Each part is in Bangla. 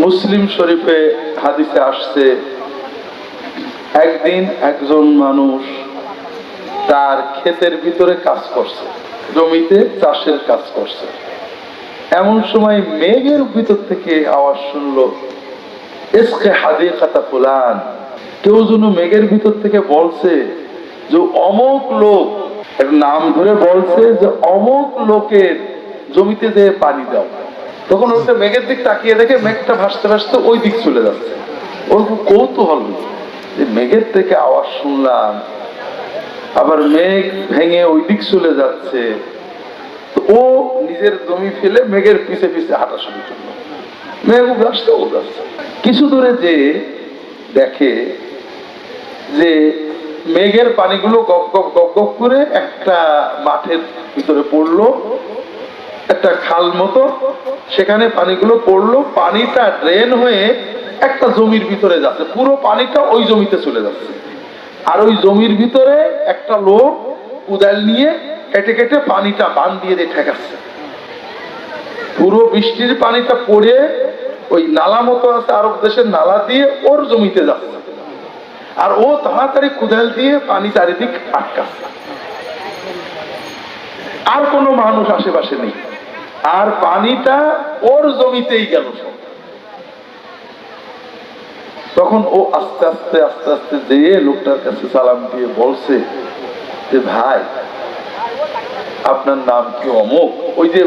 মুসলিম শরীফে হাদিসে আসছে, একদিন একজন মানুষ তার ক্ষেতের ভিতরে কাজ করছে, জমিতে চাষের কাজ করছে। এমন সময় মেঘের ভিতর থেকে আওয়াজ শুনলো, ইসকে হাদিকাতা ফুলান। কেউ যেন মেঘের ভিতর থেকে বলছে যে অমুক লোক, একটা নাম ধরে বলছে যে অমুক লোকের জমিতে যে পানি দাও। তখন ওটা মেঘের দিক তাকিয়ে দেখে মেঘটা ভাসতে ভাসতে ওই দিক চলে যাচ্ছে। ওর খুব কৌতূহল যে মেঘের থেকে আওয়াজ শুনলাম, আবার মেঘ ভেঙে ওই দিক চলে যাচ্ছে। তো ও নিজের জমি ফেলে মেঘের পিছে পিছে হাঁটা শুরু করলো। মেঘ উগাচ্ছে ও যাচ্ছে। কিছু দূরে যে দেখে যে মেঘের পানিগুলো গপ গপ গপ গপ করে একটা মাঠের ভিতরে পড়লো, একটা খাল মতো, সেখানে পানিগুলো পড়লো। পানিটা ড্রেন হয়ে একটা জমির ভিতরে যাচ্ছে, পুরো পানিটা ওই জমিতে চলে যাচ্ছে। আর ওই জমির ভিতরে একটা লোক কোদাল নিয়ে কেটে কেটে পানিটা বান দিয়ে দিয়ে ঠেকাচ্ছে। পুরো বৃষ্টির পানিটা পড়ে ওই নালা মতো আছে, আরব দেশের নালা দিয়ে ওর জমিতে যাচ্ছে। আর ও তাড়াতাড়ি কোদাল দিয়ে পানি চারিদিক আটকাচ্ছে। আর কোনো মানুষ আশেপাশে নেই, আর পানিটা ওর জমিতেই গেল সব। তখন ও আস্তে আস্তে আস্তে আস্তে যেয়ে লোকটার কাছে সালাম দিয়ে বলছে যে ভাই, আপনার নাম কি অমুক? ওই যে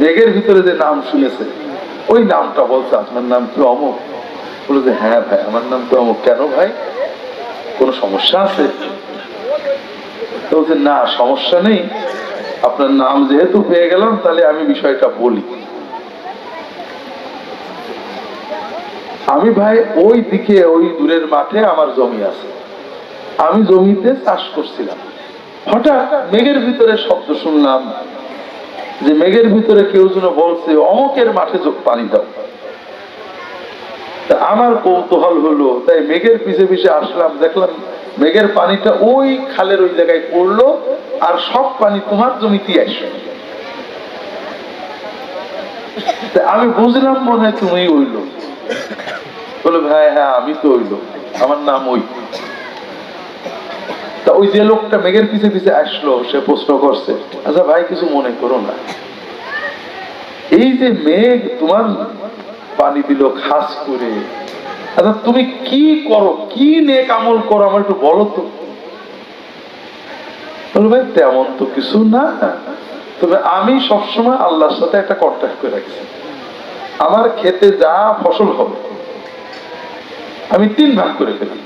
মেঘের ভিতরে যে নাম শুনেছে ওই নামটা বলছে, আপনার নাম কি অমুক? বলে যে হ্যাঁ ভাই, আমার নাম তো অমুক। কেন ভাই, কোনো সমস্যা আছে? বলছে না, সমস্যা নেই, আপনার নাম যেহেতু পেয়ে গেলাম তাহলে আমি বিষয়টা বলি। আমি ভাই ওই দিকে ওই দূরের মাঠে আমার জমি আছে, আমি জমিতে চাষ করছিলাম। হঠাৎ মেঘের ভিতরে শব্দ শুনলাম যে মেঘের ভিতরে কেউ যেন বলছে অমুকের মাঠে পানি দাও। আমার কৌতূহল হলো, তাই মেঘের পিছে পিছে আসলাম। দেখলাম মেঘের পানিটা ওই খালের ওই জায়গায় পড়লো, আর সব পানি তোমার জমিতে আসে। আমি বুঝলাম মনে হয় তুমি ওই লোক। বলে ভাই হ্যাঁ, আমি তো ওই লোক, আমার নাম ওই। তা ওই যে লোকটা মেঘের পিছে পিছে আসলো, সে প্রশ্ন করছে, আচ্ছা ভাই কিছু মনে করো না, এই যে মেঘ তোমার পানি দিল খাস করে, আচ্ছা তুমি কি করো, কি নেক আমল করো, আমার একটু বলো তো। বলে ভাই তেমন তো কিছু না, তবে আমি সবসময় আল্লাহর সাথে একটা কন্ট্যাক্ট করে রাখছি। আমার খেতে যা ফসল হবে আমি 3 ভাগ করে ফেলি।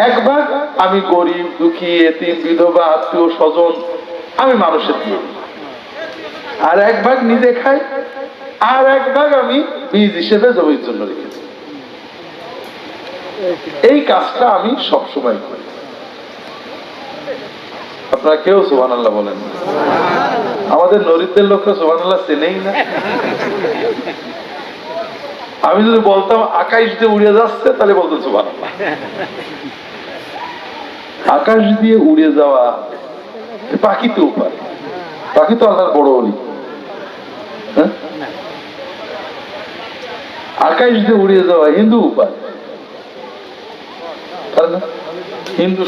1 ভাগ আমি গরিব দুঃখী এতিম বিধবা আত্মীয় স্বজন আমি মানুষের দিই, আর 1 ভাগ নিজে খাই, আর 1 ভাগ আমি বীজ হিসেবে জমির জন্য রেখেছি। এই কাজটা আমি সবসময় করি। আপনারা কেউ সুবহানাল্লাহ বলেন? আমাদের নরিদের লোকরা সুবহানাল্লাহ চেনেই না। আমি যদি বলতাম আকাশ দিয়ে উড়ে যাচ্ছে, তাহলে বলতো সুবহানাল্লাহ। আকাশ দিয়ে উড়ে যাওয়া পাখিতেও পারে, পাখি তো আল্লাহর বড় ওলি। আকাশ দিয়ে উড়ে যাওয়া হিন্দু পারে না? হিন্দু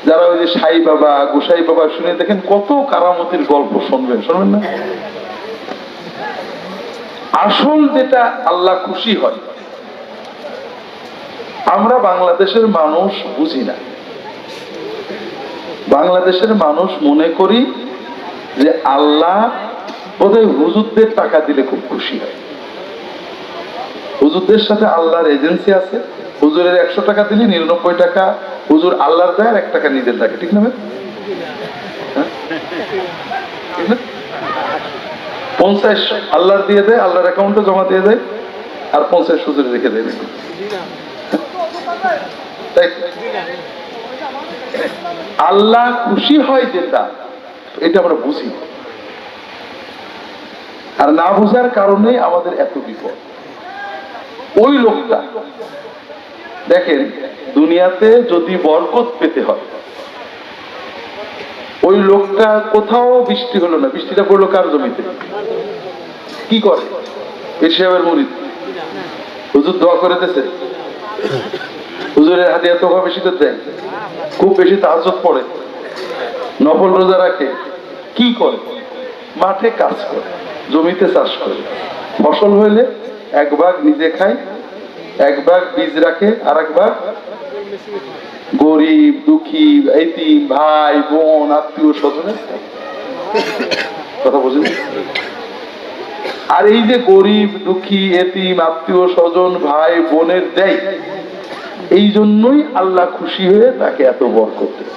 যারা ওই যে সাই বাবা গোসাই বাবা শুনে দেখেন কত কারামতির গল্প শুনবেন না? আসল যেটা আল্লাহ খুশি হয়, আমরা বাংলাদেশের মানুষ বুঝি না। বাংলাদেশের মানুষ মনে করি যে আল্লাহ বোধহয় হুজুরদের টাকা দিলে খুব খুশি হয়। হুজুরদের সাথে আল্লাহর এজেন্সি আছে, হুজুরের 100 টাকা দিলে 99 টাকা হুজুর আল্লাহর দেয়, আর 1 টাকা নিজের থাকে। ঠিক না? 50 আল্লাহর দিয়ে দেয়, আল্লাহর অ্যাকাউন্টে জমা দিয়ে দেয়, আর 50 হুজুরে রেখে দেয়। আল্লাহ খুশি হয় যেটা, এটা আমরা বুঝি, আর না বুঝার কারণে আমাদের এত বিপদ। ওই লোকটা দেখেন, দুনিয়াতে যদি বরকত পেতে হয়, ওই লোকটা কোথাও বৃষ্টি হলো না, বৃষ্টিটা পড়লো কার জমিতে? কি করে? পীর সাহেবের মুরিদ, হুজুর দোয়া করে দিতেছে, হুজুরের হাতে এত বেশি করে দেয়, খুব বেশি তাহাজ্জুদ পড়ে, নফল রোজা রাখে, কি করে? মাঠে কাজ করে, জমিতে চাষ করে, ফসল হইলে এক ভাগ নিজে খায়, এক ভাগ বীজ রাখে, আর এক ভাগ গরিব দুঃখী এতিম ভাই বোন আত্মীয় স্বজনের কথা বুঝলেন। আর এই যে গরিব দুঃখী এতিম আত্মীয় স্বজন ভাই বোনের দেয়, এই জন্যই আল্লাহ খুশি হয়ে তাকে এত বরকত দেয়।